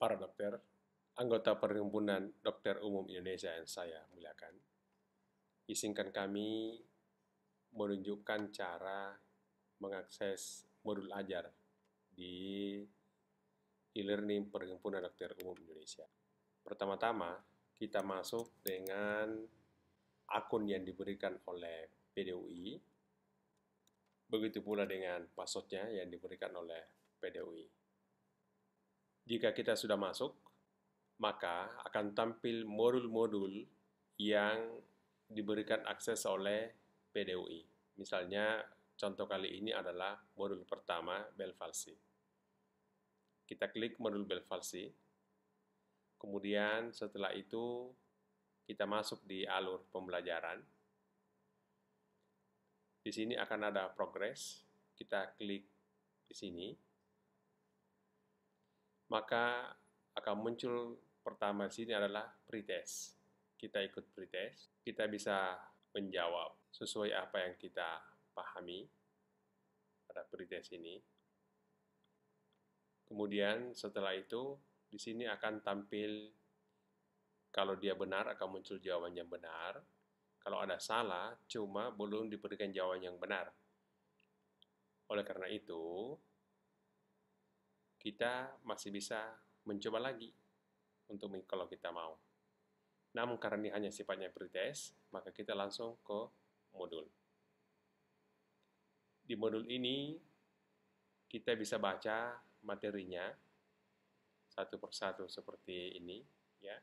Para dokter, anggota Perhimpunan Dokter Umum Indonesia yang saya muliakan, izinkan kami menunjukkan cara mengakses modul ajar di e-learning Perhimpunan Dokter Umum Indonesia. Pertama-tama, kita masuk dengan akun yang diberikan oleh PDUI, begitu pula dengan passwordnya yang diberikan oleh PDUI. Jika kita sudah masuk, maka akan tampil modul-modul yang diberikan akses oleh PDUI. Misalnya, contoh kali ini adalah modul pertama, Bell Palsy. Kita klik modul Bell Palsy, kemudian setelah itu kita masuk di alur pembelajaran. Di sini akan ada progress, kita klik di sini, maka akan muncul pertama di sini adalah pretest. Kita ikut pretest, kita bisa menjawab sesuai apa yang kita pahami pada pretest ini. Kemudian setelah itu di sini akan tampil, kalau dia benar akan muncul jawaban yang benar. Kalau ada salah, cuma belum diberikan jawaban yang benar. Oleh karena itu, kita masih bisa mencoba lagi untuk kalau kita mau. Namun karena ini hanya sifatnya pretest, maka kita langsung ke modul. Di modul ini, kita bisa baca materinya satu persatu seperti ini, ya.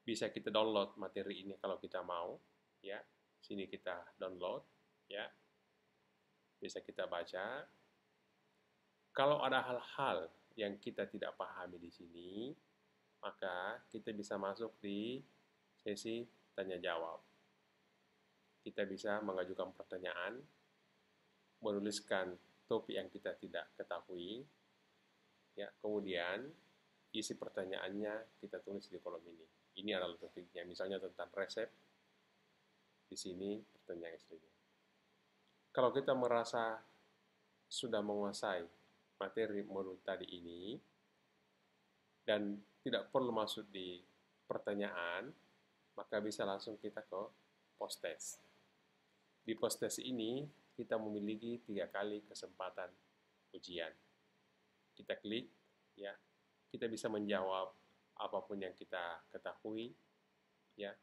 Bisa kita download materi ini kalau kita mau, ya. Sini kita download, ya. Bisa kita baca. Kalau ada hal-hal yang kita tidak pahami di sini, maka kita bisa masuk di sesi tanya jawab. Kita bisa mengajukan pertanyaan, menuliskan topik yang kita tidak ketahui, ya. Kemudian isi pertanyaannya kita tulis di kolom ini. Ini adalah topiknya, misalnya tentang resep. Di sini pertanyaan istrinya. Kalau kita merasa sudah menguasai materi modul tadi ini dan tidak perlu masuk di pertanyaan, maka bisa langsung kita ke post-test. Di post-test ini kita memiliki 3 kali kesempatan ujian. Kita klik, ya. Kita bisa menjawab apapun yang kita ketahui, ya.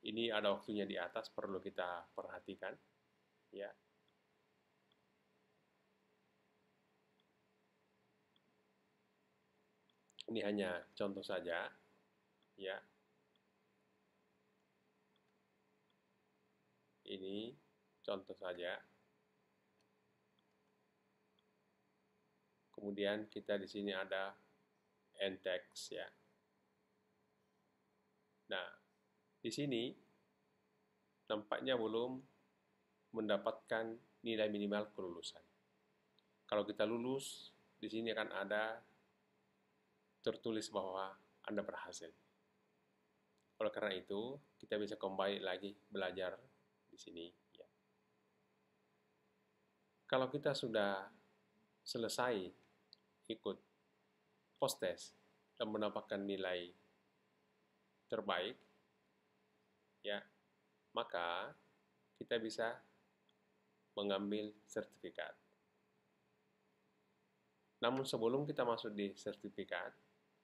Ini ada waktunya di atas, perlu kita perhatikan, ya. Ini hanya contoh saja, ya. Ini contoh saja. Kemudian kita di sini ada end text, ya. Nah, di sini nampaknya belum mendapatkan nilai minimal kelulusan. Kalau kita lulus, di sini akan ada tertulis bahwa Anda berhasil. Oleh karena itu, kita bisa kembali lagi belajar di sini, ya. Kalau kita sudah selesai ikut post-test dan mendapatkan nilai terbaik, ya, maka kita bisa mengambil sertifikat. Namun sebelum kita masuk di sertifikat,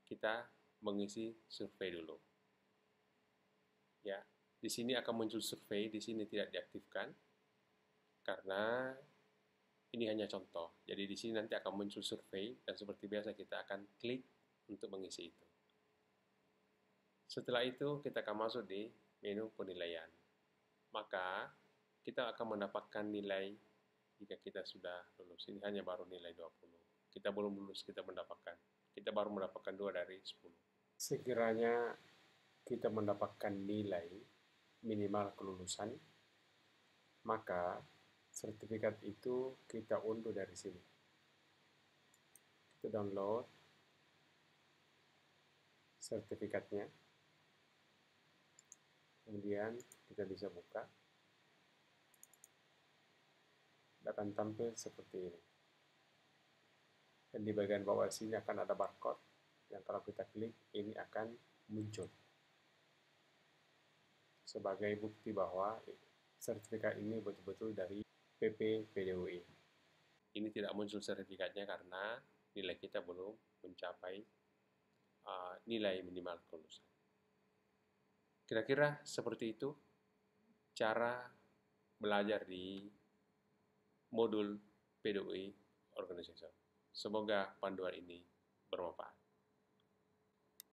kita mengisi survei dulu. Ya, di sini akan muncul survei, di sini tidak diaktifkan karena ini hanya contoh. Jadi di sini nanti akan muncul survei dan seperti biasa kita akan klik untuk mengisi itu. Setelah itu kita akan masuk di menu penilaian. Maka kita akan mendapatkan nilai jika kita sudah lulus. Ini hanya baru nilai 20. Kita belum lulus, kita baru mendapatkan 2 dari 10. Sekiranya kita mendapatkan nilai minimal kelulusan, maka sertifikat itu kita unduh dari sini. Kita download sertifikatnya. Kemudian kita bisa buka. Akan tampil seperti ini. Dan di bagian bawah sini akan ada barcode yang kalau kita klik ini akan muncul sebagai bukti bahwa sertifikat ini betul-betul dari PPPDUI. Ini tidak muncul sertifikatnya karena nilai kita belum mencapai nilai minimal kelulusan. Kira-kira seperti itu cara belajar di modul PDUI Organization. Semoga panduan ini bermanfaat.